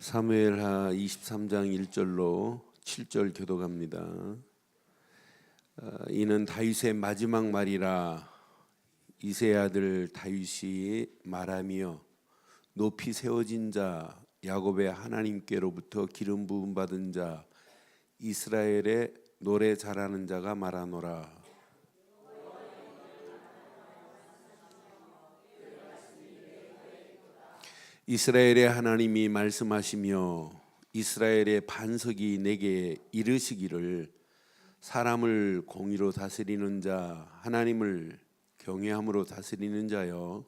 사무엘하 23장 1절로 7절 교독합니다. 이는 다윗의 마지막 말이라. 이새의 아들 다윗이 말하며 높이 세워진 자 야곱의 하나님께로부터 기름 부음 받은 자 이스라엘의 노래 잘하는 자가 말하노라. 이스라엘의 하나님이 말씀하시며 이스라엘의 반석이 내게 이르시기를 사람을 공의로 다스리는 자 하나님을 경외함으로 다스리는 자여,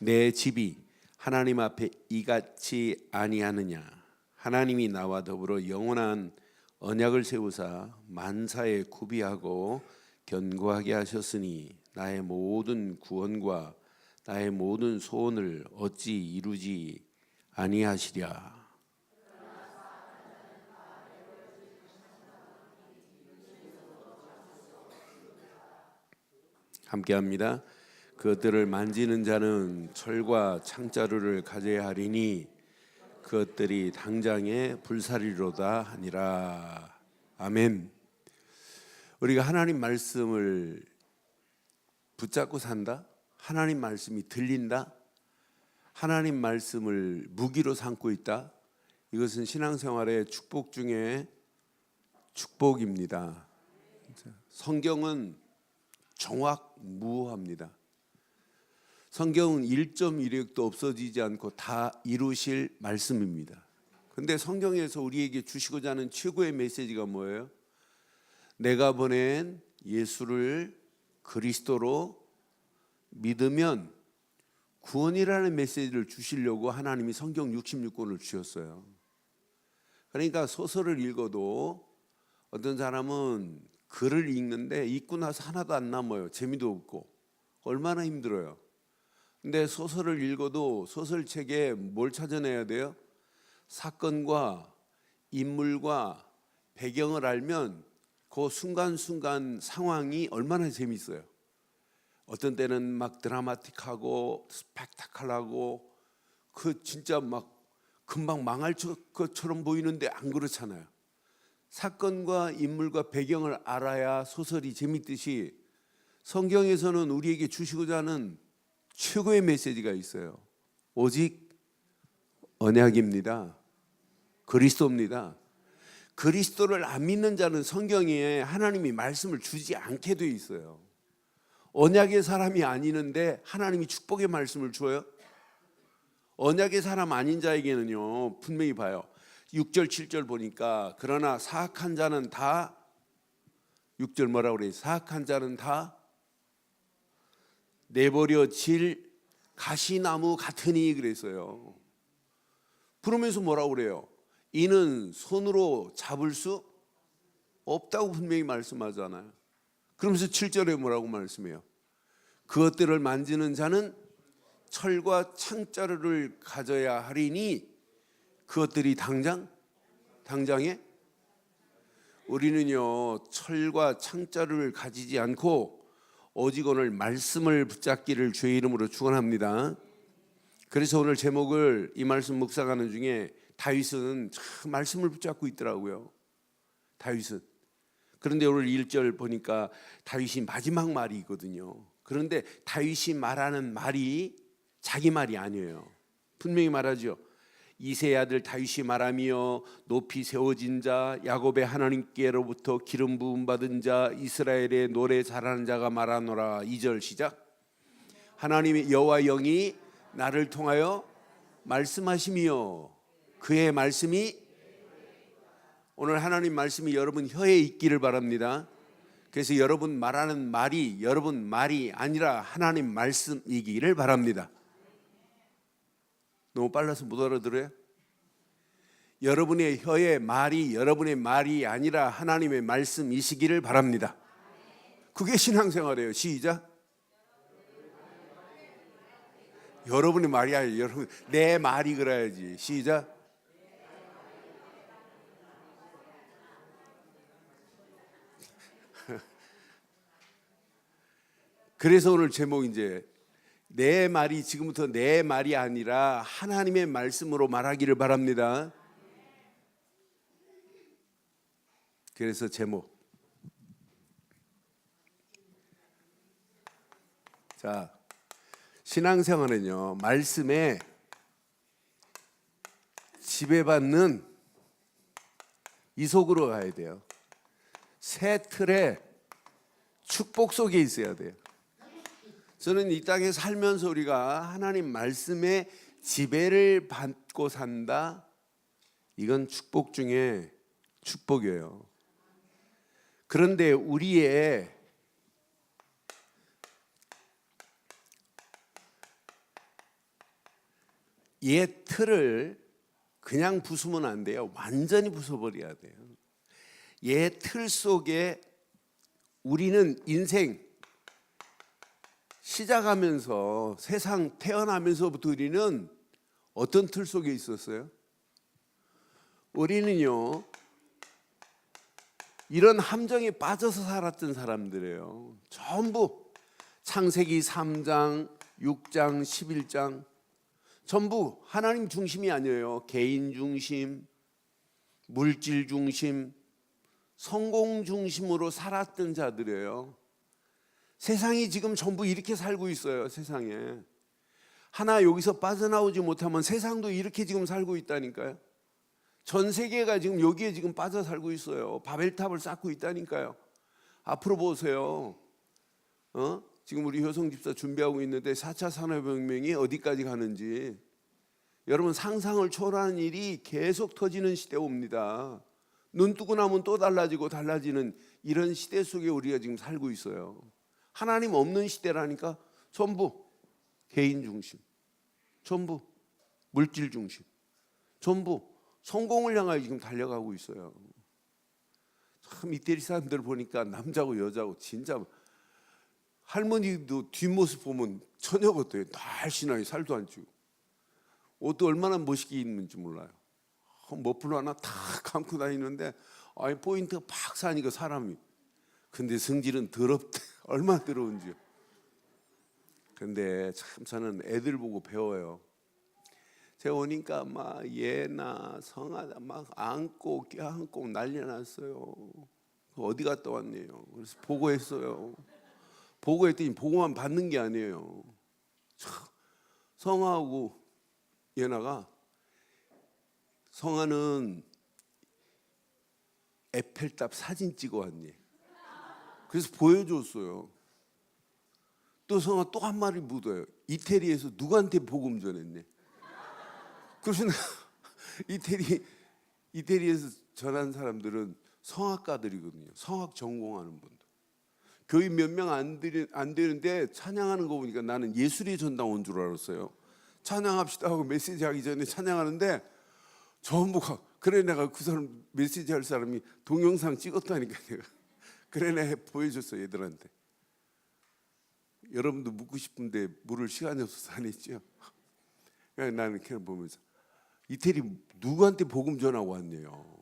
내 집이 하나님 앞에 이같이 아니하느냐. 하나님이 나와 더불어 영원한 언약을 세우사 만사에 구비하고 견고하게 하셨으니 나의 모든 구원과 나의 모든 소원을 어찌 이루지 아니하시랴. 함께합니다. 그것들을 만지는 자는 철과 창자루를 가져야 하리니 그것들이 당장에 불사리로다 하니라. 아멘. 우리가 하나님 말씀을 붙잡고 산다? 하나님 말씀이 들린다? 하나님 말씀을 무기로 삼고 있다? 이것은 신앙생활의 축복 중에 축복입니다. 성경은 정확무오합니다. 성경은 1.1획도 없어지지 않고 다 이루실 말씀입니다. 그런데 성경에서 우리에게 주시고자 하는 최고의 메시지가 뭐예요? 내가 보낸 예수를 그리스도로 믿으면 구원이라는 메시지를 주시려고 하나님이 성경 66권을 주셨어요. 그러니까 소설을 읽어도 어떤 사람은 글을 읽는데 읽고 나서 하나도 안 남아요. 재미도 없고. 얼마나 힘들어요. 근데 소설을 읽어도 소설책에 뭘 찾아내야 돼요? 사건과 인물과 배경을 알면 그 순간순간 상황이 얼마나 재밌어요. 어떤 때는 막 드라마틱하고 스펙타클하고 그 진짜 막 금방 망할 것처럼 보이는데 안 그렇잖아요. 사건과 인물과 배경을 알아야 소설이 재밌듯이 성경에서는 우리에게 주시고자 하는 최고의 메시지가 있어요. 오직 언약입니다. 그리스도입니다. 그리스도를 안 믿는 자는 성경에 하나님이 말씀을 주지 않게 돼 있어요. 언약의 사람이 아니는데 하나님이 축복의 말씀을 줘요. 언약의 사람 아닌 자에게는요, 분명히 봐요. 6절 7절 보니까 그러나 사악한 자는 다, 6절 뭐라고 그래요? 사악한 자는 다 내버려질 가시나무 같으니 그랬어요. 그러면서 뭐라고 그래요? 이는 손으로 잡을 수 없다고 분명히 말씀하잖아요. 그러면서 7절에 뭐라고 말씀해요? 그것들을 만지는 자는 철과 창자루를 가져야 하리니 그것들이 당장에 우리는요 철과 창자루를 가지지 않고 오직 오늘 말씀을 붙잡기를 주의 이름으로 축원합니다. 그래서 오늘 제목을 이 말씀 묵상하는 중에 다윗은 참 말씀을 붙잡고 있더라고요. 다윗은. 그런데 오늘 1절 보니까 다윗이 마지막 말이거든요. 그런데 다윗이 말하는 말이 자기 말이 아니에요. 분명히 말하죠. 이새의 아들 다윗이 말하며 높이 세워진 자 야곱의 하나님께로부터 기름 부음 받은 자 이스라엘의 노래 잘하는 자가 말하노라. 2절 시작. 하나님의 여호와 영이 나를 통하여 말씀하시며 그의 말씀이, 오늘 하나님 말씀이 여러분 혀에 있기를 바랍니다. 그래서 여러분 말하는 말이 여러분 말이 아니라 하나님 말씀이기를 바랍니다. 너무 빨라서 못 알아들어요? 여러분의 혀의 말이 여러분의 말이 아니라 하나님의 말씀이시기를 바랍니다. 그게 신앙생활이에요. 시작. 여러분의 말이 아니라 여러분 내 말이 그래야지. 시작. 그래서 오늘 제목 이제 내 말이 지금부터 내 말이 아니라 하나님의 말씀으로 말하기를 바랍니다. 그래서 제목. 자, 신앙생활은요, 말씀에 지배받는 이 속으로 가야 돼요. 새 틀에 축복 속에 있어야 돼요. 저는 이 땅에 살면서 우리가 하나님 말씀에 지배를 받고 산다. 이건 축복 중에 축복이에요. 그런데 우리의 옛 틀을 그냥 부수면 안 돼요. 완전히 부숴버려야 돼요. 옛 틀 속에 우리는 인생 시작하면서 세상 태어나면서부터 우리는 어떤 틀 속에 있었어요? 우리는요, 이런 함정에 빠져서 살았던 사람들이에요. 전부 창세기 3장, 6장, 11장 전부 하나님 중심이 아니에요. 개인 중심, 물질 중심, 성공 중심으로 살았던 자들이에요. 세상이 지금 전부 이렇게 살고 있어요. 세상에 하나 여기서 빠져나오지 못하면 세상도 이렇게 지금 살고 있다니까요. 전 세계가 지금 여기에 지금 빠져 살고 있어요. 바벨탑을 쌓고 있다니까요. 앞으로 보세요. 지금 우리 효성 집사 준비하고 있는데 4차 산업혁명이 어디까지 가는지 여러분 상상을 초월하는 일이 계속 터지는 시대가 옵니다. 눈 뜨고 나면 또 달라지는 이런 시대 속에 우리가 지금 살고 있어요. 하나님 없는 시대라니까. 전부 개인 중심, 전부 물질 중심, 전부 성공을 향하여 지금 달려가고 있어요. 참 이태리 사람들 보니까 남자고 여자고 진짜 할머니도 뒷모습 보면 처녀 같아요. 날씬하게 살도 안 찌고 옷도 얼마나 멋있게 입는지 몰라요. 머플러 하나 탁 감고 다니는데 포인트가 팍 사니까 사람이. 근데 성질은 더럽대. 얼마나 더러운지요. 근데 참 저는 애들 보고 배워요. 제가 오니까 막 얘나 성하다 막 안고 껴안고 난리 났어요. 어디 갔다 왔네요. 그래서 보고했어요. 보고했더니 보고만 받는 게 아니에요. 성하고 예나가 성하는 에펠탑 사진 찍어 왔니? 그래서 보여줬어요. 또 성하 또 한 마리 묻어요. 이태리에서 누구한테 복음 전했네? 그래서 이태리에서 전한 사람들은 성악가들이거든요. 성악 전공하는 분들. 교인 몇 명 안 되는데 찬양하는 거 보니까 나는 예술의 전당 온 줄 알았어요. 찬양합시다 하고 메시지 하기 전에 찬양하는데 전부가 그래 내가 그 사람 메시지 할 사람이 동영상 찍었다니까 내가. 그래 내가 보여줬어 얘들한테. 여러분도 묻고 싶은데 물을 시간이 없어서 안 했죠. 나는 그냥 보면서 이태리 누구한테 복음 전하고 왔네요.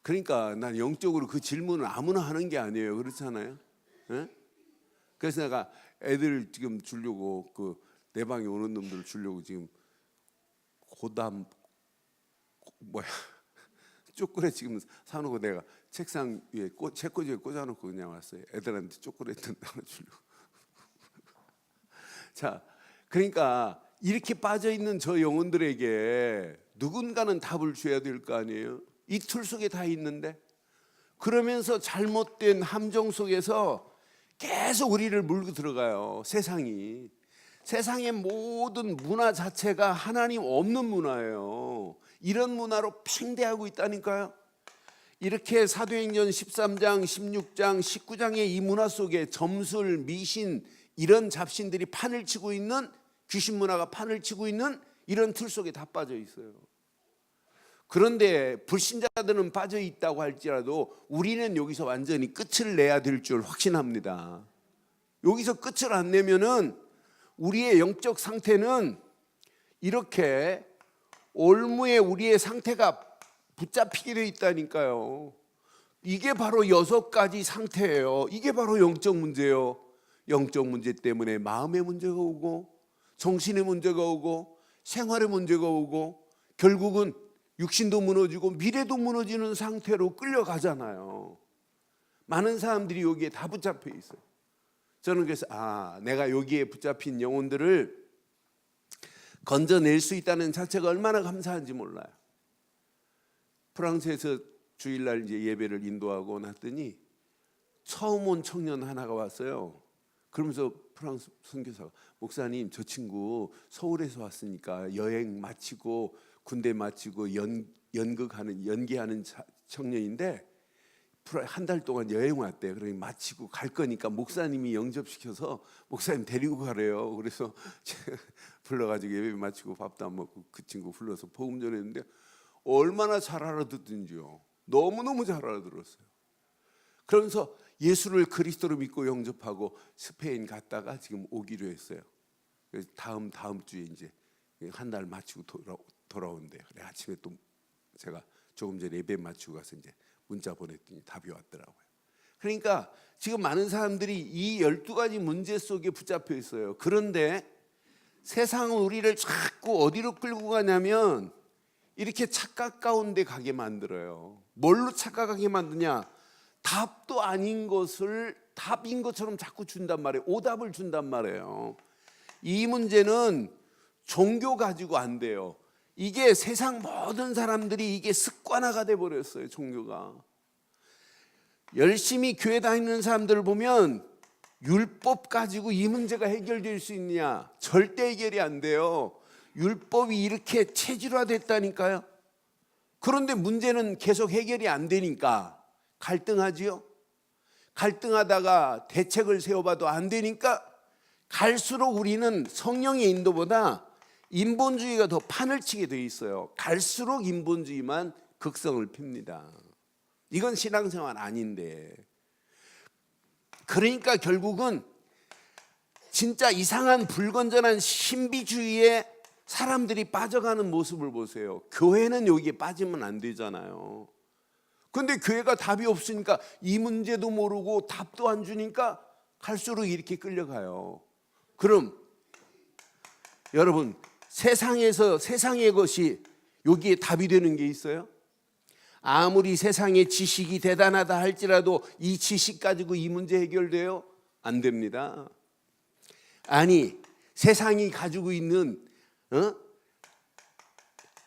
그러니까 난 영적으로 그 질문을 아무나 하는 게 아니에요. 그렇잖아요. 네? 그래서 내가 애들 지금 주려고 내 방에 오는 놈들 주려고 지금 고담 초콜릿 지금 사놓고 내가 책상 위에 책꽂이에 꽂아놓고 그냥 왔어요. 애들한테 초콜릿 하나 주려고. 자, 그러니까 이렇게 빠져 있는 저 영혼들에게 누군가는 답을 줘야 될 거 아니에요. 이 틀 속에 다 있는데 그러면서 잘못된 함정 속에서 계속 우리를 물고 들어가요. 세상의 모든 문화 자체가 하나님 없는 문화예요. 이런 문화로 팽배하고 있다니까요. 이렇게 사도행전 13장, 16장, 19장의 이 문화 속에 점술, 미신 이런 잡신들이 판을 치고 있는 귀신 문화가 판을 치고 있는 이런 틀 속에 다 빠져 있어요. 그런데 불신자들은 빠져 있다고 할지라도 우리는 여기서 완전히 끝을 내야 될 줄 확신합니다. 여기서 끝을 안 내면은 우리의 영적 상태는 이렇게 올무에 우리의 상태가 붙잡히게 되어 있다니까요. 이게 바로 6가지 상태예요. 이게 바로 영적 문제예요. 영적 문제 때문에 마음의 문제가 오고 정신의 문제가 오고 생활의 문제가 오고 결국은 육신도 무너지고 미래도 무너지는 상태로 끌려가잖아요. 많은 사람들이 여기에 다 붙잡혀 있어요. 저는 그래서 내가 여기에 붙잡힌 영혼들을 건져낼 수 있다는 자체가 얼마나 감사한지 몰라요. 프랑스에서 주일날 이제 예배를 인도하고 났더니 처음 온 청년 하나가 왔어요. 그러면서 프랑스 선교사가 목사님, 저 친구 서울에서 왔으니까 여행 마치고 군대 마치고 연기하는 청년인데 한 달 동안 여행 왔대요. 그러니 마치고 갈 거니까 목사님이 영접시켜서 목사님 데리고 가래요. 그래서 불러가지고 예배 마치고 밥도 안 먹고 그 친구 불러서 복음 전했는데 얼마나 잘 알아듣든지요. 너무너무 잘 알아들었어요. 그러면서 예수를 그리스도로 믿고 영접하고 스페인 갔다가 지금 오기로 했어요. 그래서 다음 주에 이제 한 달 마치고 돌아온대요. 그래 아침에 또 제가 조금 전에 예배 마치고 가서 이제 문자 보냈더니 답이 왔더라고요. 그러니까 지금 많은 사람들이 이 12가지 문제 속에 붙잡혀 있어요. 그런데 세상은 우리를 자꾸 어디로 끌고 가냐면 이렇게 착각 가운데 가게 만들어요. 뭘로 착각하게 만드냐? 답도 아닌 것을 답인 것처럼 자꾸 준단 말이에요. 오답을 준단 말이에요. 이 문제는 종교 가지고 안 돼요. 이게 세상 모든 사람들이 이게 습관화가 돼 버렸어요. 종교가. 열심히 교회 다니는 사람들을 보면 율법 가지고 이 문제가 해결될 수 있느냐? 절대 해결이 안 돼요. 율법이 이렇게 체질화됐다니까요. 그런데 문제는 계속 해결이 안 되니까 갈등하지요. 갈등하다가 대책을 세워봐도 안 되니까 갈수록 우리는 성령의 인도보다 인본주의가 더 판을 치게 돼 있어요. 갈수록 인본주의만 극성을 핍니다. 이건 신앙생활 아닌데. 그러니까 결국은 진짜 이상한 불건전한 신비주의에 사람들이 빠져가는 모습을 보세요. 교회는 여기에 빠지면 안 되잖아요. 그런데 교회가 답이 없으니까 이 문제도 모르고 답도 안 주니까 갈수록 이렇게 끌려가요. 그럼 여러분, 세상의 것이 여기에 답이 되는 게 있어요? 아무리 세상의 지식이 대단하다 할지라도 이 지식 가지고 이 문제 해결돼요? 안 됩니다. 아니, 세상이 가지고 있는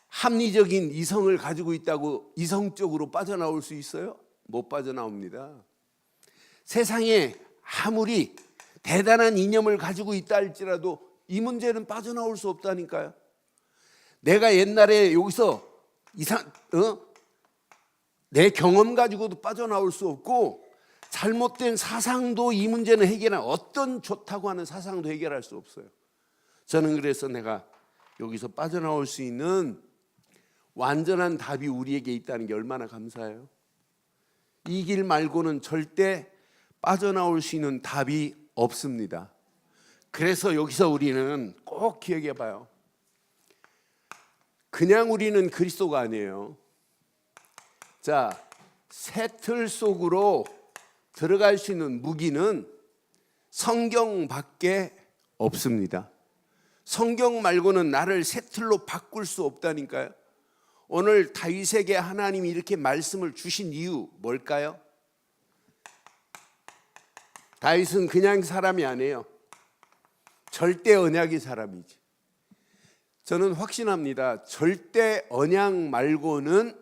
합리적인 이성을 가지고 있다고 이성적으로 빠져나올 수 있어요? 못 빠져나옵니다. 세상에 아무리 대단한 이념을 가지고 있다 할지라도 이 문제는 빠져나올 수 없다니까요. 내가 옛날에 여기서 내 경험 가지고도 빠져나올 수 없고 잘못된 사상도 이 문제는 어떤 좋다고 하는 사상도 해결할 수 없어요. 저는 그래서 내가 여기서 빠져나올 수 있는 완전한 답이 우리에게 있다는 게 얼마나 감사해요. 이 길 말고는 절대 빠져나올 수 있는 답이 없습니다. 그래서 여기서 우리는 꼭 기억해 봐요. 그냥 우리는 그리스도가 아니에요. 자, 새 틀 속으로 들어갈 수 있는 무기는 성경밖에 없습니다. 성경 말고는 나를 새 틀로 바꿀 수 없다니까요. 오늘 다윗에게 하나님이 이렇게 말씀을 주신 이유 뭘까요? 다윗은 그냥 사람이 아니에요. 절대 언약의 사람이지. 저는 확신합니다. 절대 언약 말고는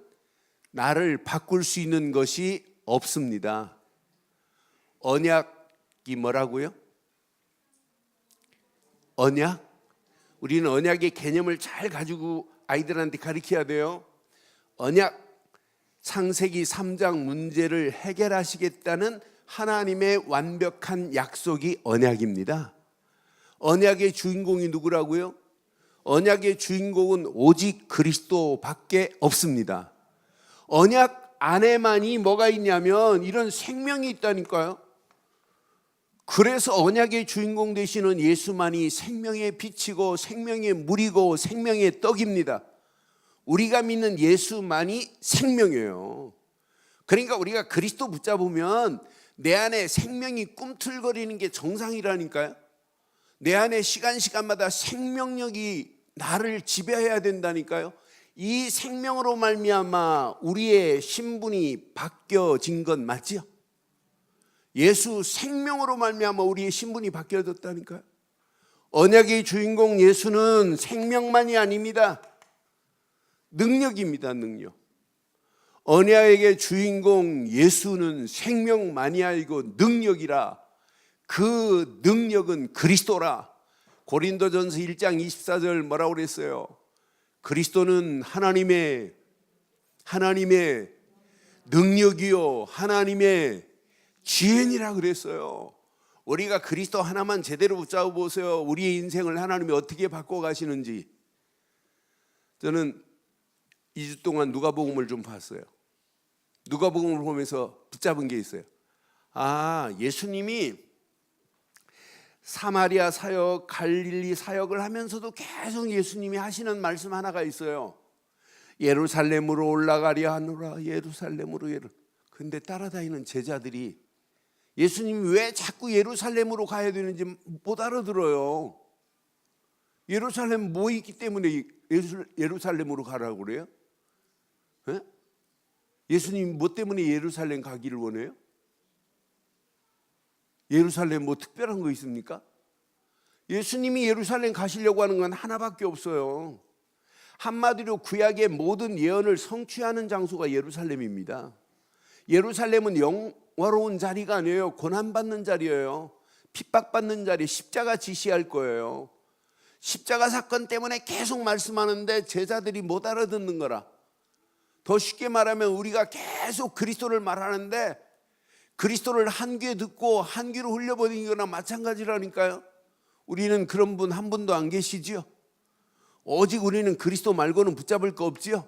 나를 바꿀 수 있는 것이 없습니다. 언약이 뭐라고요? 언약? 우리는 언약의 개념을 잘 가지고 아이들한테 가르쳐야 돼요. 언약, 창세기 3장 문제를 해결하시겠다는 하나님의 완벽한 약속이 언약입니다. 언약의 주인공이 누구라고요? 언약의 주인공은 오직 그리스도밖에 없습니다. 언약 안에만이 뭐가 있냐면 이런 생명이 있다니까요. 그래서 언약의 주인공 되시는 예수만이 생명의 빛이고 생명의 물이고 생명의 떡입니다. 우리가 믿는 예수만이 생명이에요. 그러니까 우리가 그리스도 붙잡으면 내 안에 생명이 꿈틀거리는 게 정상이라니까요. 내 안에 시간마다 생명력이 나를 지배해야 된다니까요. 이 생명으로 말미암아 우리의 신분이 바뀌어진 건 맞지요? 예수 생명으로 말미암아 우리의 신분이 바뀌어졌다니까요. 언약의 주인공 예수는 생명만이 아닙니다. 능력입니다. 능력. 언약의 주인공 예수는 생명만이 아니고 능력이라. 그 능력은 그리스도라. 고린도전서 1장 24절 뭐라고 그랬어요? 그리스도는 하나님의 능력이요 하나님의 지혜니라 그랬어요. 우리가 그리스도 하나만 제대로 붙잡아 보세요. 우리의 인생을 하나님이 어떻게 바꿔 가시는지. 저는 2주 동안 누가복음을 좀 봤어요. 누가복음을 보면서 붙잡은 게 있어요. 예수님이 사마리아 사역, 갈릴리 사역을 하면서도 계속 예수님이 하시는 말씀 하나가 있어요. 예루살렘으로 올라가려 하노라. 예루살렘으로. 근데 따라다니는 제자들이 예수님이 왜 자꾸 예루살렘으로 가야 되는지 못 알아들어요. 예루살렘 뭐 있기 때문에 예루살렘으로 가라고 그래요? 네? 예수님 뭐 때문에 예루살렘 가기를 원해요? 예루살렘 뭐 특별한 거 있습니까? 예수님이 예루살렘 가시려고 하는 건 하나밖에 없어요. 한마디로 구약의 모든 예언을 성취하는 장소가 예루살렘입니다. 예루살렘은 영화로운 자리가 아니에요. 고난받는 자리예요. 핍박받는 자리, 십자가 지시할 거예요. 십자가 사건 때문에 계속 말씀하는데 제자들이 못 알아듣는 거라. 더 쉽게 말하면 우리가 계속 그리스도를 말하는데 그리스도를 한 귀에 듣고 한 귀로 흘려버리는 거나 마찬가지라니까요. 우리는 그런 분 한 분도 안 계시지요. 오직 우리는 그리스도 말고는 붙잡을 거 없지요.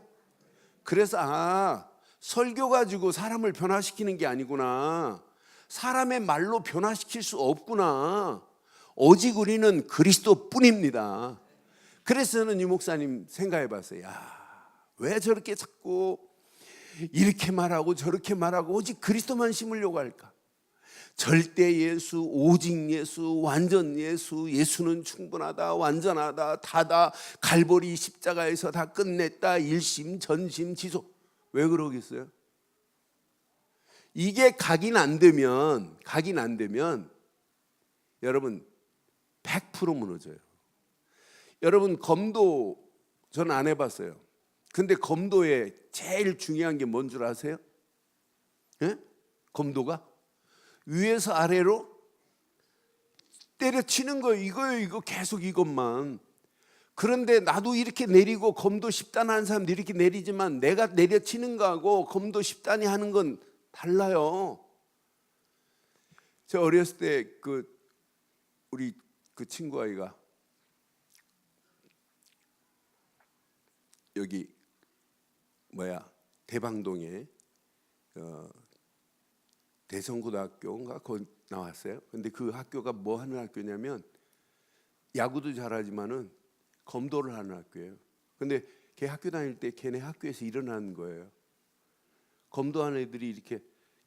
그래서 설교 가지고 사람을 변화시키는 게 아니구나. 사람의 말로 변화시킬 수 없구나. 오직 우리는 그리스도뿐입니다. 그래서 저는 이 목사님 생각해 봤어요. 왜 저렇게 자꾸 이렇게 말하고 저렇게 말하고 오직 그리스도만 심으려고 할까? 절대 예수, 오직 예수, 완전 예수, 예수는 충분하다, 완전하다, 다다, 갈보리 십자가에서 다 끝냈다, 일심, 전심, 지속. 왜 그러겠어요? 이게 각인 안 되면 여러분 100% 무너져요. 여러분 검도 저는 안 해봤어요. 근데 검도에 제일 중요한 게 뭔 줄 아세요? 예? 검도가 위에서 아래로 때려치는 거예요. 이거 계속 이것만. 그런데 나도 이렇게 내리고 검도 10단 하는 사람도 이렇게 내리지만 내가 내려치는 거하고 검도 10단이 하는 건 달라요. 제가 어렸을 때 우리 그 친구 아이가 여기 대방동에 대성고등학교인가 거기 나왔어요. 근데 그 학교가 뭐 하는 학교냐면 야구도 잘하지만은 검도를 하는 학교예요. 근데 걔 학교 다닐 때 걔네 학교에서 일어나는 거예요. 검도하는 애들이 이렇게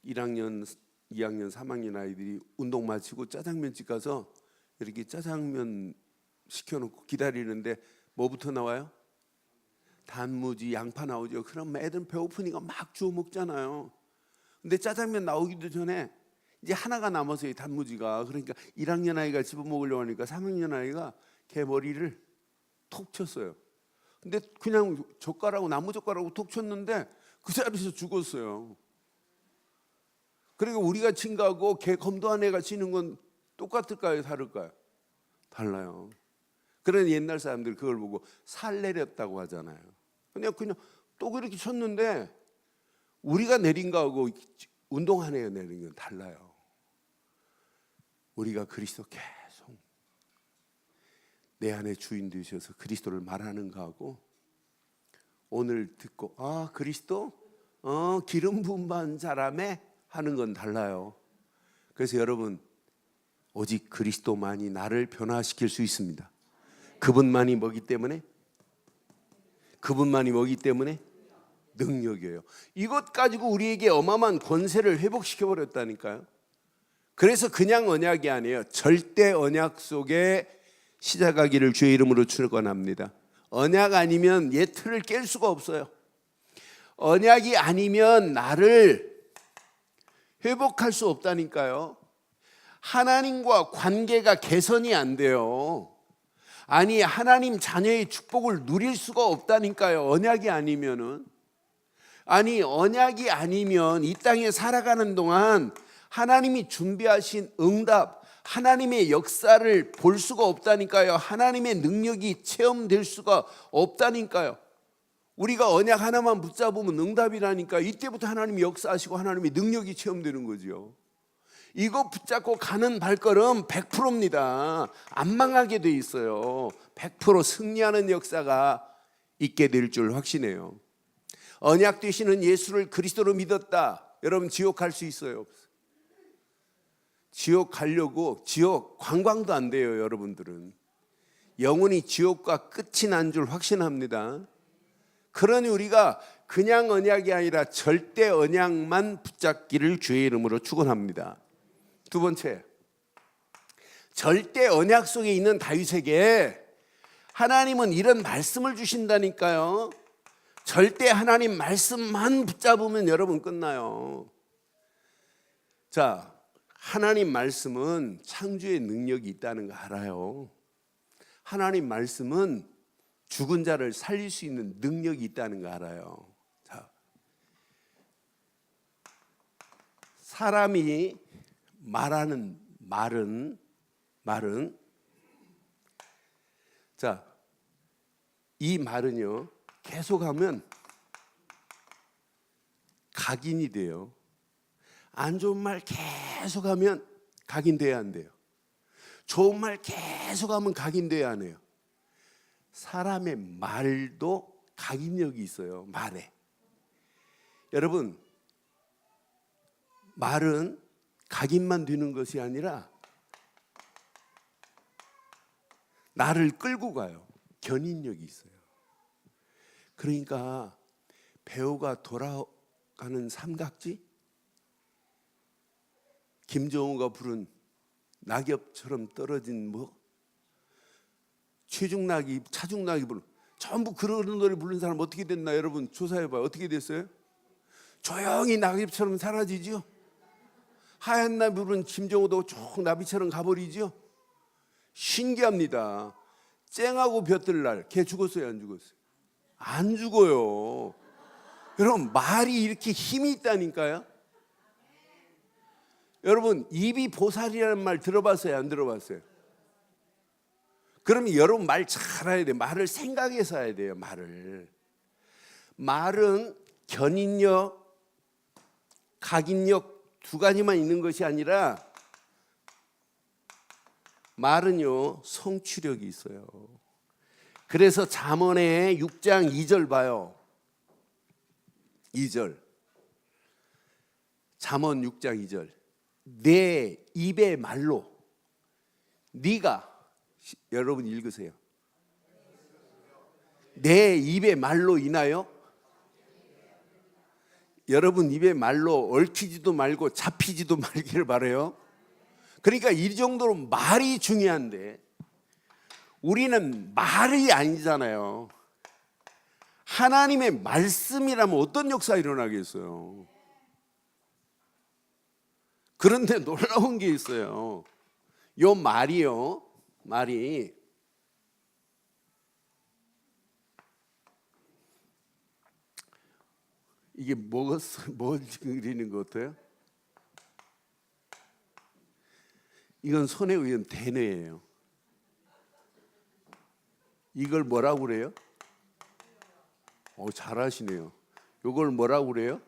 1학년, 2학년, 3학년 아이들이 운동 마치고 짜장면집 가서 이렇게 짜장면 시켜놓고 기다리는데 뭐부터 나와요? 단무지, 양파 나오죠. 그럼 애들은 배고프니까 막 주워 먹잖아요. 근데 짜장면 나오기도 전에 이제 하나가 남아서 이 단무지가, 그러니까 1학년 아이가 집어먹으려고 하니까 3학년 아이가 걔 머리를 톡 쳤어요. 근데 그냥 나무 젓가락으로 톡 쳤는데 그 자리에서 죽었어요. 그러니까 우리가 친 거하고 걔 검도한 애가 치는 건 똑같을까요? 다를까요? 달라요. 그런 옛날 사람들이 그걸 보고 살 내렸다고 하잖아요. 그냥 또 그렇게 쳤는데 우리가 내린 거하고 운동한 애가 내린 건 달라요. 우리가 그리스도 계속 내 안에 주인 되셔서 그리스도를 말하는 거하고 오늘 듣고 그리스도 기름 부음 받은 사람에 하는 건 달라요. 그래서 여러분 오직 그리스도만이 나를 변화시킬 수 있습니다. 그분만이 뭐기 때문에 능력이에요. 이것 가지고 우리에게 어마어마한 권세를 회복시켜 버렸다니까요. 그래서 그냥 언약이 아니에요. 절대 언약 속에 시작하기를 주의 이름으로 축원합니다. 언약 아니면 얘 틀을 깰 수가 없어요. 언약이 아니면 나를 회복할 수 없다니까요. 하나님과 관계가 개선이 안 돼요. 아니, 하나님 자녀의 축복을 누릴 수가 없다니까요. 언약이 아니면은. 아니, 언약이 아니면 이 땅에 살아가는 동안 하나님이 준비하신 응답, 하나님의 역사를 볼 수가 없다니까요. 하나님의 능력이 체험될 수가 없다니까요. 우리가 언약 하나만 붙잡으면 응답이라니까. 이때부터 하나님이 역사하시고 하나님의 능력이 체험되는 거죠. 이거 붙잡고 가는 발걸음 100%입니다. 안 망하게 돼 있어요. 100% 승리하는 역사가 있게 될 줄 확신해요. 언약 되시는 예수를 그리스도로 믿었다. 여러분 지옥 갈 수 있어요? 지옥 가려고 지옥 관광도 안 돼요. 여러분들은 영원히 지옥과 끝이 난 줄 확신합니다. 그러니 우리가 그냥 언약이 아니라 절대 언약만 붙잡기를 주의 이름으로 축원합니다. 두 번째, 절대 언약 속에 있는 다윗에게 하나님은 이런 말씀을 주신다니까요. 절대 하나님 말씀만 붙잡으면 여러분 끝나요. 자, 하나님 말씀은 창조의 능력이 있다는 거 알아요. 하나님 말씀은 죽은 자를 살릴 수 있는 능력이 있다는 거 알아요. 자, 사람이 말하는 말은 자, 이 말은요 계속하면 각인이 돼요. 안 좋은 말 계속하면 각인돼야 안 돼요. 좋은 말 계속하면 각인돼야 안 해요. 사람의 말도 각인력이 있어요. 말에. 여러분, 말은 각인만 되는 것이 아니라 나를 끌고 가요. 견인력이 있어요. 그러니까 배우가 돌아가는 삼각지, 김정우가 부른 낙엽처럼 떨어진 최중락이 차중락이 부른 전부 그런 노래 부른 사람 어떻게 됐나 여러분 조사해봐요. 어떻게 됐어요? 조용히 낙엽처럼 사라지죠. 하얀 나비 부른 김정우도 쭉 나비처럼 가버리죠. 신기합니다. 쨍하고 볕들 날 걔 죽었어요? 안 죽었어요? 안 죽어요. 여러분 말이 이렇게 힘이 있다니까요. 여러분 입이 보살이라는 말 들어봤어요? 안 들어봤어요? 그러면 여러분 말 잘해야 돼요. 말을 생각해서 해야 돼요. 말은 견인력, 각인력 두 가지만 있는 것이 아니라 말은요 성취력이 있어요. 그래서 잠언의 6장 2절 봐요. 2절 잠언 6장 2절 내 입의 말로 네가 여러분 읽으세요. 내 입의 말로 인하여 여러분 입의 말로 얽히지도 말고 잡히지도 말기를 바라요. 그러니까 이 정도로 말이 중요한데 우리는 말이 아니잖아요. 하나님의 말씀이라면 어떤 역사가 일어나겠어요. 그런데 놀라운 게 있어요. 요 말이요. 말이 이게 뭐 그리는 것 같아요? 이건 손에 의한 대뇌예요. 이걸 뭐라고 그래요? 잘하시네요. 이걸 뭐라고 그래요?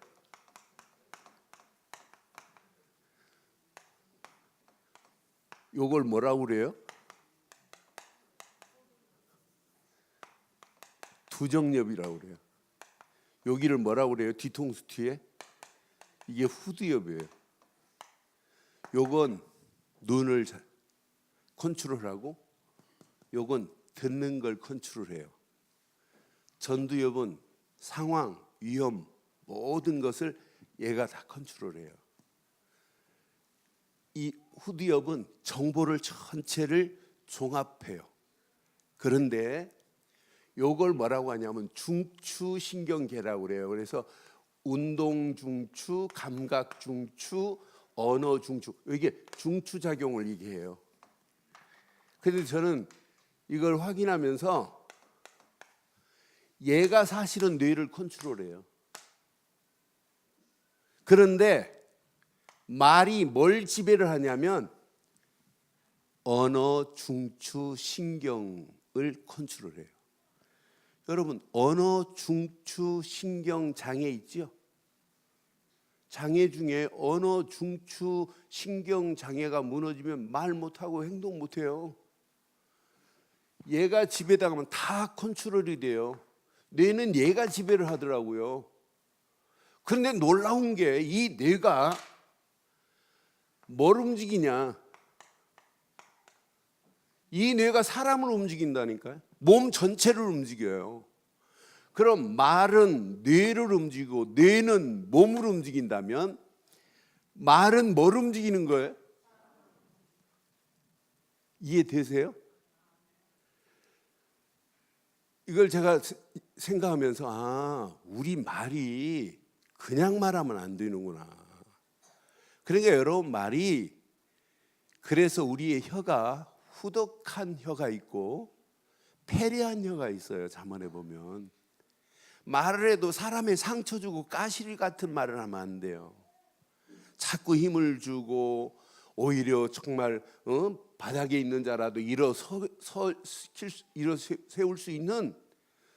이걸 뭐라고 그래요? 두정엽이라고 그래요. 여기를 뭐라고 그래요? 뒤통수 뒤에? 이게 후두엽이에요. 요건 눈을 컨트롤하고 요건 듣는 걸 컨트롤해요. 전두엽은 상황, 위험, 모든 것을 얘가 다 컨트롤해요. 이 후두엽은 정보를 전체를 종합해요. 그런데 요걸 뭐라고 하냐면 중추신경계라고 그래요. 그래서 운동중추, 감각중추, 언어중추, 이게 중추작용을 얘기해요. 그런데 저는 이걸 확인하면서 얘가 사실은 뇌를 컨트롤해요. 그런데 말이 뭘 지배를 하냐면 언어중추신경을 컨트롤해요. 여러분, 언어중추신경 장애 있죠? 장애 중에 언어중추신경 장애가 무너지면 말 못하고 행동 못해요. 얘가 지배당하면 다 컨트롤이 돼요. 뇌는 얘가 지배를 하더라고요. 그런데 놀라운 게 이 뇌가 뭘 움직이냐? 이 뇌가 사람을 움직인다니까요. 몸 전체를 움직여요. 그럼 말은 뇌를 움직이고 뇌는 몸을 움직인다면 말은 뭘 움직이는 거예요? 이해되세요? 이걸 제가 생각하면서 우리 말이 그냥 말하면 안 되는구나. 그러니까 여러분, 말이, 그래서 우리의 혀가 후덕한 혀가 있고 패리한 혀가 있어요. 잠언에 보면 말을 해도 사람의 상처 주고 가시리 같은 말을 하면 안 돼요. 자꾸 힘을 주고 오히려 정말 바닥에 있는 자라도 세울 수 있는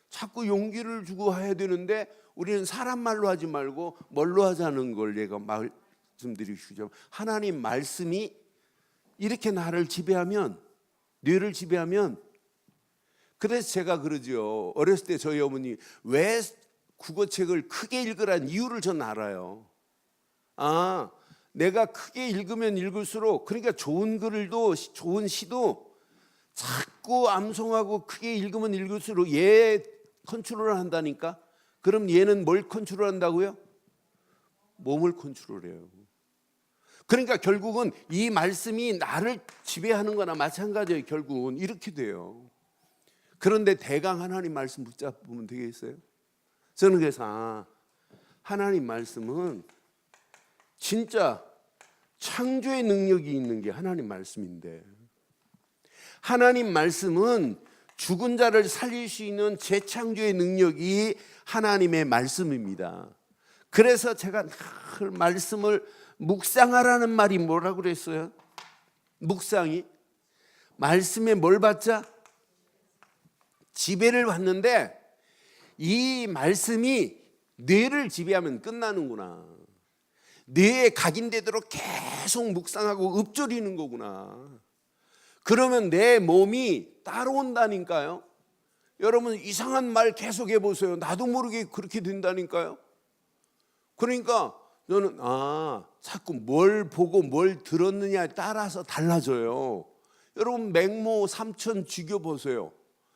자꾸 용기를 주고 해야 되는데 우리는 사람 말로 하지 말고 뭘로 하자는 걸 제가 말씀드리고 싶죠. 하나님 말씀이 이렇게 나를 지배하면, 뇌를 지배하면, 그래서 제가 그러죠. 어렸을 때 저희 어머니 왜 국어책을 크게 읽으라는 이유를 전 알아요. 내가 크게 읽으면 읽을수록, 그러니까 좋은 글도 좋은 시도 자꾸 암송하고 크게 읽으면 읽을수록 얘 컨트롤을 한다니까. 그럼 얘는 뭘 컨트롤한다고요? 몸을 컨트롤해요. 그러니까 결국은 이 말씀이 나를 지배하는 거나 마찬가지예요. 결국은 이렇게 돼요. 그런데 대강 하나님 말씀 붙잡으면 되겠어요? 저는 그래서 하나님 말씀은 진짜 창조의 능력이 있는 게 하나님 말씀인데, 하나님 말씀은 죽은 자를 살릴 수 있는 재창조의 능력이 하나님의 말씀입니다. 그래서 제가 늘 말씀을 묵상하라는 말이 뭐라고 그랬어요? 묵상이 말씀에 뭘 받자? 지배를 받는데 이 말씀이 뇌를 지배하면 끝나는구나. 뇌에 각인되도록 계속 묵상하고 읊조리는 거구나. 그러면 내 몸이 따라온다니까요. 여러분, 이상한 말 계속 해보세요. 나도 모르게 그렇게 된다니까요. 그러니까 저는 자꾸 뭘 보고 뭘 들었느냐에 따라서 달라져요. 여러분, 맹모 삼천지교 보세요.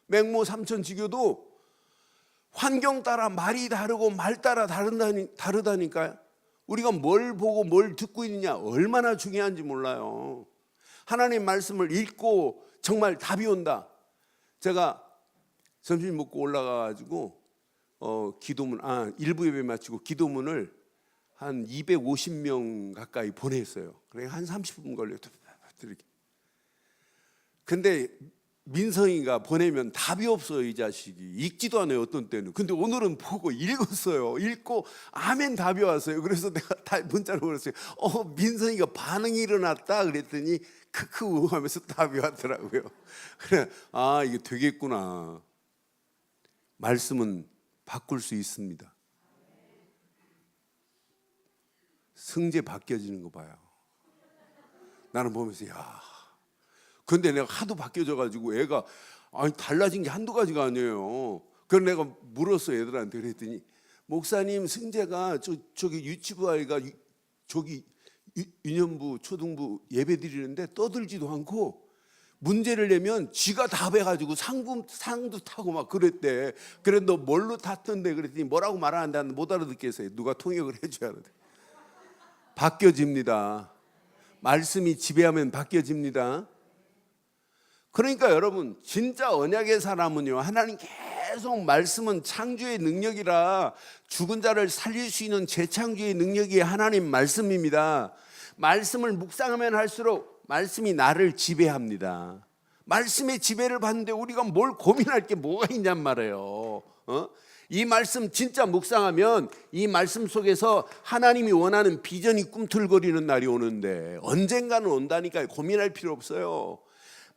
맹모 삼천지교도 환경 따라 말이 다르고 말 따라 다르다니까요. 우리가 뭘 보고 뭘 듣고 있느냐 얼마나 중요한지 몰라요. 하나님 말씀을 읽고 정말 답이 온다. 제가 점심 먹고 올라가가지고 기도문 1부 예배 마치고 기도문을 한 250명 가까이 보냈어요. 그래 한 30분 걸려요. 근데 민성이가 보내면 답이 없어요. 이 자식이 읽지도 않아요. 어떤 때는. 근데 오늘은 보고 읽었어요. 읽고 아멘 답이 왔어요. 그래서 내가 다 문자로 보냈어요. 민성이가 반응이 일어났다 그랬더니 크크 하면서 답이 왔더라고요. 그래 이게 되겠구나. 말씀은 바꿀 수 있습니다. 승재 바뀌어지는 거 봐요. 나는 보면서 근데 내가 하도 바뀌어져가지고 애가 달라진 게 한두 가지가 아니에요. 그래서 내가 물었어 애들한테. 그랬더니 목사님, 승재가 저기 유치부 아이가 저기 유년부 초등부 예배 드리는데 떠들지도 않고 문제를 내면 지가 답해가지고 상도 타고 막 그랬대. 그래 너 뭘로 탔던데 그랬더니 뭐라고 말하는데 못 알아듣겠어요. 누가 통역을 해줘야 돼. 바뀌어집니다. 말씀이 지배하면 바뀌어집니다. 그러니까 여러분 진짜 언약의 사람은요, 하나님 계속 말씀은 창조의 능력이라 죽은 자를 살릴 수 있는 재창조의 능력이 하나님 말씀입니다. 말씀을 묵상하면 할수록 말씀이 나를 지배합니다. 말씀의 지배를 받는데 우리가 뭘 고민할 게 뭐가 있냔 말이에요. 이 말씀 진짜 묵상하면 이 말씀 속에서 하나님이 원하는 비전이 꿈틀거리는 날이 오는데 언젠가는 온다니까요. 고민할 필요 없어요.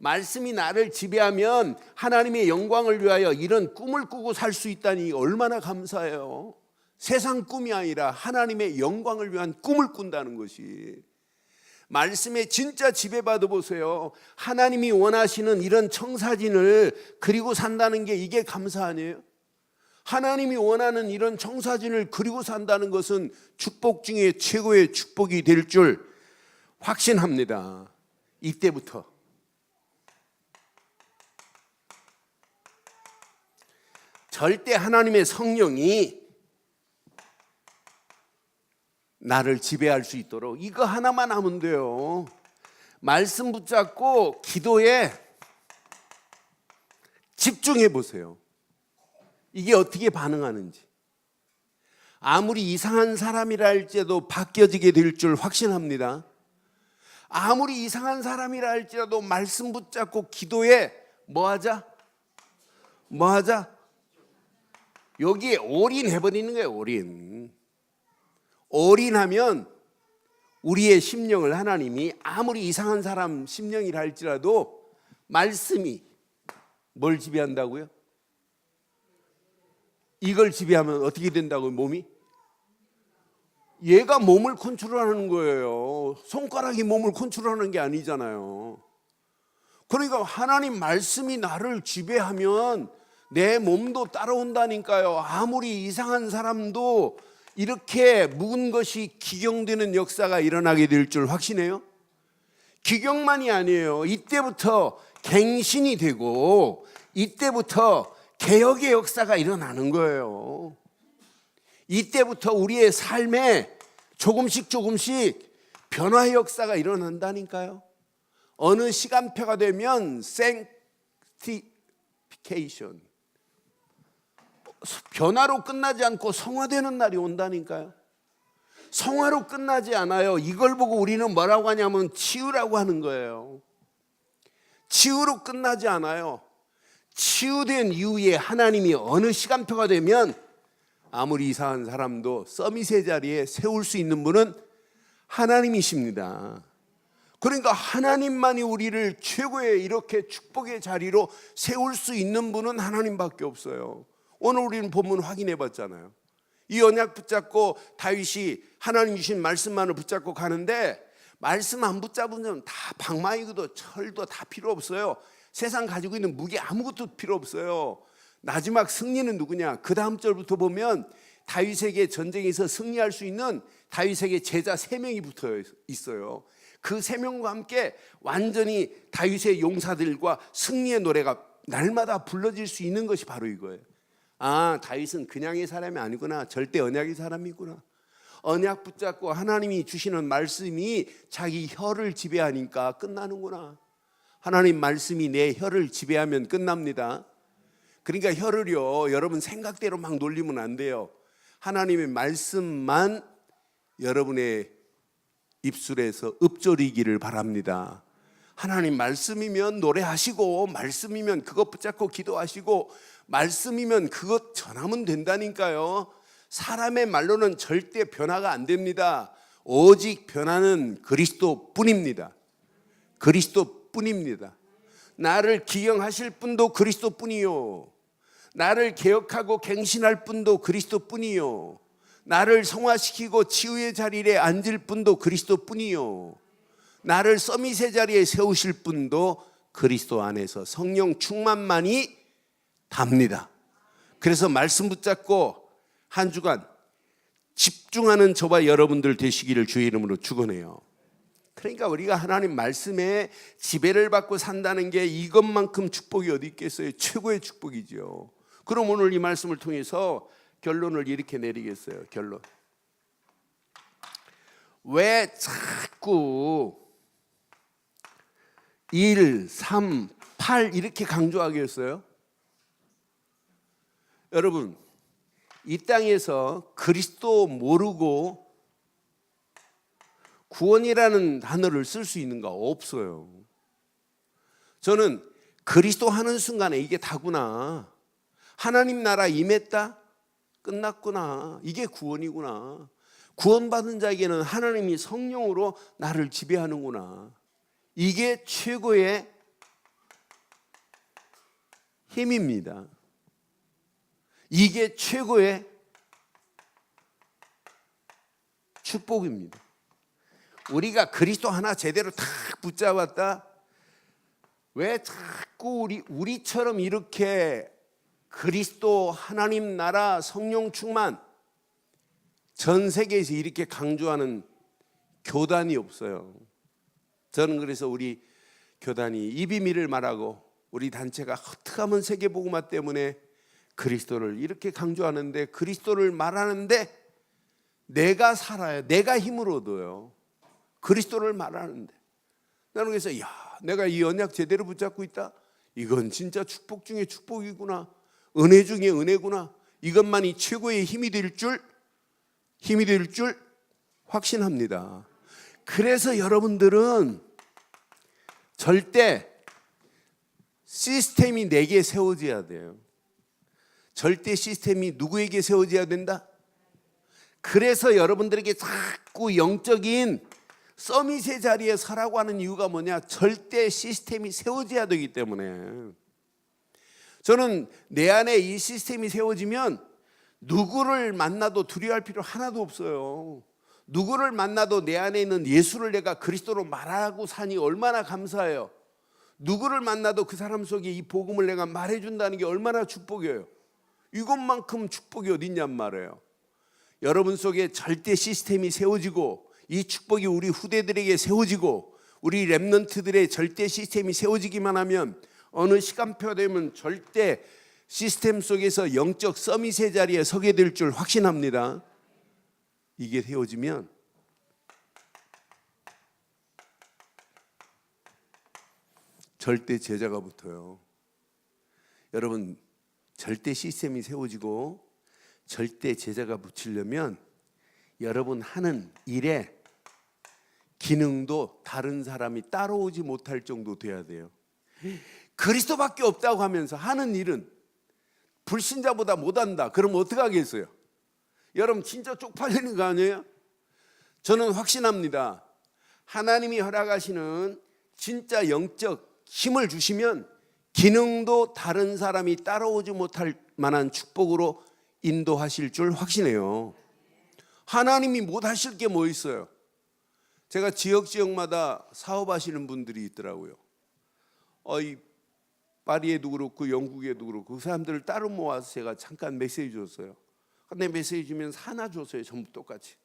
말씀이 나를 지배하면 하나님의 영광을 위하여 이런 꿈을 꾸고 살 수 있다니 얼마나 감사해요. 세상 꿈이 아니라 하나님의 영광을 위한 꿈을 꾼다는 것이, 말씀에 진짜 지배받아 보세요. 하나님이 원하시는 이런 청사진을 그리고 산다는 게 이게 감사 아니에요? 하나님이 원하는 이런 청사진을 그리고 산다는 것은 축복 중에 최고의 축복이 될 줄 확신합니다. 이때부터 절대 하나님의 성령이 나를 지배할 수 있도록 이거 하나만 하면 돼요. 말씀 붙잡고 기도에 집중해 보세요. 이게 어떻게 반응하는지. 아무리 이상한 사람이라 할지라도 바뀌어지게 될 줄 확신합니다. 아무리 이상한 사람이라 할지라도 말씀 붙잡고 기도에 뭐하자? 여기에 올인해버리는 거예요. 올인하면 우리의 심령을 하나님이 아무리 이상한 사람 심령이라 할지라도 말씀이 뭘 지배한다고요? 이걸 지배하면 어떻게 된다고요? 몸이? 얘가 몸을 컨트롤하는 거예요. 손가락이 몸을 컨트롤하는 게 아니잖아요. 그러니까 하나님 말씀이 나를 지배하면 내 몸도 따라온다니까요. 아무리 이상한 사람도 이렇게 묵은 것이 기경되는 역사가 일어나게 될 줄 확신해요. 기경만이 아니에요. 이때부터 갱신이 되고 이때부터 개혁의 역사가 일어나는 거예요. 이때부터 우리의 삶에 조금씩 변화의 역사가 일어난다니까요. 어느 시간표가 되면 sanctification, 변화로 끝나지 않고 성화되는 날이 온다니까요. 성화로 끝나지 않아요. 이걸 보고 우리는 뭐라고 하냐면 치유라고 하는 거예요. 치유로 끝나지 않아요. 치유된 이후에 하나님이 어느 시간표가 되면 아무리 이상한 사람도 서밋의 자리에 세울 수 있는 분은 하나님이십니다. 그러니까 하나님만이 우리를 최고의 이렇게 축복의 자리로 세울 수 있는 분은 하나님밖에 없어요. 오늘 우리는 본문 확인해 봤잖아요. 이 언약 붙잡고 다윗이 하나님 주신 말씀만을 붙잡고 가는데, 말씀 안 붙잡으면 다 방망이도 철도 다 필요 없어요. 세상 가지고 있는 무기 아무것도 필요 없어요. 마지막 승리는 누구냐? 그 다음 절부터 보면 다윗에게 전쟁에서 승리할 수 있는 다윗에게 제자 3명이 붙어 있어요. 그 3명과 함께 완전히 다윗의 용사들과 승리의 노래가 날마다 불러질 수 있는 것이 바로 이거예요. 아, 다윗은 그냥의 사람이 아니구나. 절대 언약의 사람이구나. 언약 붙잡고 하나님이 주시는 말씀이 자기 혀를 지배하니까 끝나는구나. 하나님 말씀이 내 혀를 지배하면 끝납니다. 그러니까 혀를요, 여러분 생각대로 막 놀리면 안 돼요. 하나님의 말씀만 여러분의 입술에서 읊조리기를 바랍니다. 하나님 말씀이면 노래하시고, 말씀이면 그것 붙잡고 기도하시고, 말씀이면 그것 전하면 된다니까요. 사람의 말로는 절대 변화가 안 됩니다. 오직 변화는 그리스도뿐입니다. 그리스도뿐입니다. 나를 기경하실 분도 그리스도뿐이요, 나를 개혁하고 갱신할 분도 그리스도뿐이요, 나를 성화시키고 치유의 자리에 앉을 분도 그리스도뿐이요, 나를 서밋의 자리에 세우실 분도 그리스도 안에서 성령 충만만이 답니다. 그래서 말씀 붙잡고 한 주간 집중하는 저와 여러분들 되시기를 주의 이름으로 축원해요. 그러니까 우리가 하나님 말씀에 지배를 받고 산다는 게 이것만큼 축복이 어디 있겠어요? 최고의 축복이죠. 그럼 오늘 이 말씀을 통해서 결론을 이렇게 내리겠어요. 결론. 왜 자꾸 1, 3, 8 이렇게 강조하겠어요? 여러분, 이 땅에서 그리스도 모르고 구원이라는 단어를 쓸 수 있는가? 없어요. 저는 그리스도 하는 순간에 이게 다구나. 하나님 나라 임했다? 끝났구나. 이게 구원이구나. 구원받은 자에게는 하나님이 성령으로 나를 지배하는구나. 이게 최고의 힘입니다. 이게 최고의 축복입니다. 우리가 그리스도 하나 제대로 탁 붙잡았다. 왜 자꾸 우리처럼 이렇게 그리스도 하나님 나라 성령 충만 전 세계에서 이렇게 강조하는 교단이 없어요. 저는 그래서 우리 교단이 이 비밀을 말하고 우리 단체가 어떻게 하면 세계복음화 때문에 그리스도를 이렇게 강조하는데, 그리스도를 말하는데 내가 살아요. 내가 힘을 얻어요. 그리스도를 말하는데 나는 그래서 내가 이 언약 제대로 붙잡고 있다. 이건 진짜 축복 중에 축복이구나. 은혜 중에 은혜구나. 이것만이 최고의 힘이 될 줄 확신합니다. 그래서 여러분들은 절대 시스템이 내게 세워져야 돼요. 절대 시스템이 누구에게 세워져야 된다? 그래서 여러분들에게 자꾸 영적인 서밋의 자리에 서라고 하는 이유가 뭐냐? 절대 시스템이 세워져야 되기 때문에. 저는 내 안에 이 시스템이 세워지면 누구를 만나도 두려워할 필요 하나도 없어요. 누구를 만나도 내 안에 있는 예수를 내가 그리스도로 말하고 사니 얼마나 감사해요. 누구를 만나도 그 사람 속에 이 복음을 내가 말해준다는 게 얼마나 축복이에요. 이것만큼 축복이 어디 있냔 말이에요. 여러분 속에 절대 시스템이 세워지고 이 축복이 우리 후대들에게 세워지고 우리 렘넌트들의 절대 시스템이 세워지기만 하면 어느 시간표 되면 절대 시스템 속에서 영적 서밋의 자리에 서게 될 줄 확신합니다. 이게 세워지면 절대 제자가 붙어요. 여러분, 절대 시스템이 세워지고 절대 제자가 붙이려면 여러분 하는 일에 기능도 다른 사람이 따라오지 못할 정도 돼야 돼요. 그리스도밖에 없다고 하면서 하는 일은 불신자보다 못한다. 그럼 어떻게 하겠어요? 여러분 진짜 쪽팔리는 거 아니에요? 저는 확신합니다. 하나님이 허락하시는 진짜 영적 힘을 주시면 기능도 다른 사람이 따라오지 못할 만한 축복으로 인도하실 줄 확신해요. 하나님이 못하실 게 뭐 있어요? 제가 지역마다 사업하시는 분들이 있더라고요. 이 파리에도 그렇고 영국에도 그렇고 그 사람들을 따로 모아서 제가 잠깐 메시지 줬어요. 근데 메시지 주면 하나 줬어요. 전부 똑같이.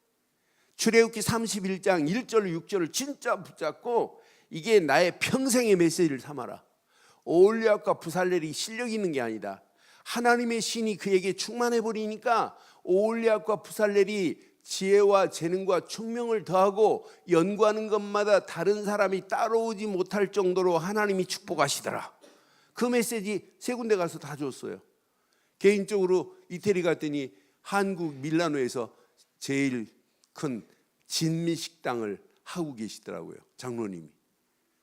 출애굽기 31장 1절 6절을 진짜 붙잡고 이게 나의 평생의 메시지를 삼아라. 오홀리압과 부살렐이 실력 있는 게 아니다. 하나님의 신이 그에게 충만해 버리니까 오홀리압과 부살렐이 지혜와 재능과 총명을 더하고 연구하는 것마다 다른 사람이 따라오지 못할 정도로 하나님이 축복하시더라. 그 메시지 세 군데 가서 다 줬어요. 개인적으로 이태리 갔더니 한국 밀라노에서 제일 큰 진미식당을 하고 계시더라고요. 장로님이.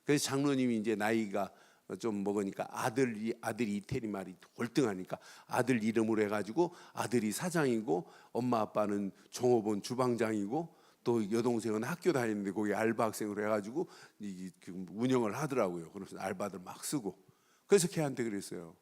그래서 장로님이 이제 나이가 좀 먹으니까 아들이 이태리 말이 월등하니까 아들 이름으로 해가지고 아들이 사장이고 엄마 아빠는 종업원 주방장이고 또 여동생은 학교 다니는데 거기 알바 학생으로 해가지고 운영을 하더라고요. 그래서 알바들 막 쓰고. 그래서 걔한테 그랬어요.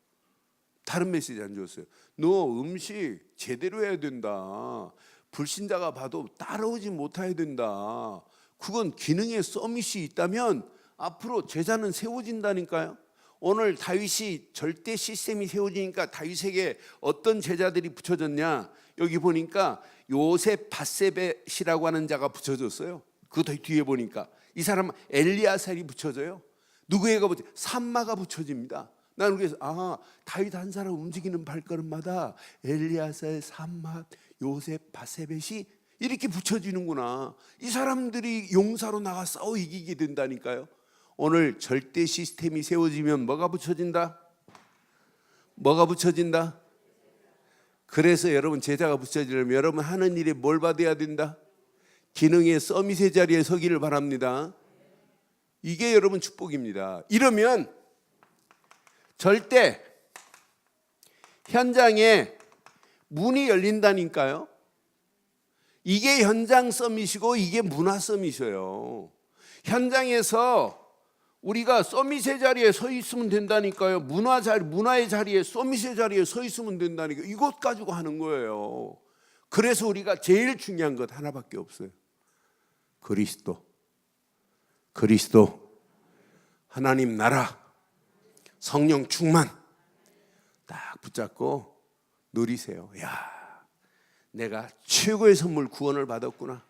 다른 메시지 안 줬어요. 너 음식 제대로 해야 된다. 불신자가 봐도 따라오지 못해야 된다. 그건 기능의 서밋이 있다면 앞으로 제자는 세워진다니까요. 오늘 다윗이 절대 시스템이 세워지니까 다윗에게 어떤 제자들이 붙여졌냐. 여기 보니까 요셉 밧세벳이라고 하는 자가 붙여졌어요. 그 뒤에 보니까 이 사람 엘리야살이 붙여져요. 누구에가 붙여? 산마가 붙여집니다. 나는 그래서 다윗 한 사람 움직이는 발걸음마다 엘리야살, 산마, 요셉, 바세벳이 이렇게 붙여지는구나. 이 사람들이 용사로 나가 싸워 이기게 된다니까요. 오늘 절대 시스템이 세워지면 뭐가 붙여진다? 뭐가 붙여진다? 그래서 여러분 제자가 붙여지려면 여러분 하는 일에 뭘 받아야 된다? 기능의 서밋의 자리에 서기를 바랍니다. 이게 여러분 축복입니다. 이러면 절대 현장에 문이 열린다니까요. 이게 현장 서밋이고 이게 문화 서밋이에요. 현장에서 우리가 서밋의 자리에 서 있으면 된다니까요. 문화의 자리에, 서밋의 자리에 서 있으면 된다니까요. 이것 가지고 하는 거예요. 그래서 우리가 제일 중요한 것 하나밖에 없어요. 그리스도, 하나님 나라, 성령 충만 딱 붙잡고 누리세요. 야, 내가 최고의 선물 구원을 받았구나.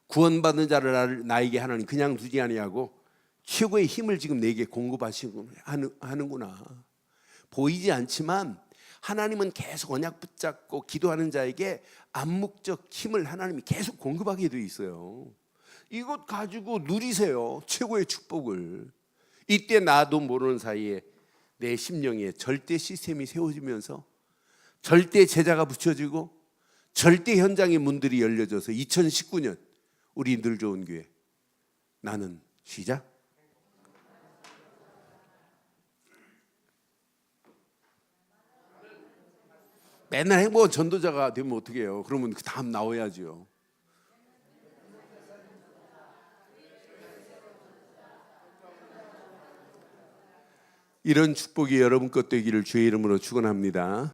구원받은 자를 나에게 하나님 그냥 두지 아니하고 최고의 힘을 지금 내게 공급하시는구나. 보이지 않지만 하나님은 계속 언약 붙잡고 기도하는 자에게 암묵적 힘을 하나님이 계속 공급하게 돼 있어요. 이것 가지고 누리세요. 최고의 축복을. 이때 나도 모르는 사이에 내 심령에 절대 시스템이 세워지면서 절대 제자가 붙여지고 절대 현장의 문들이 열려져서 2019년 우리 늘 좋은 교회 나는 시작. 맨날 행복한 전도자가 되면 어떻게 해요? 그러면 그 다음 나와야죠. 이런 축복이 여러분 것 되기를 주의 이름으로 축원합니다.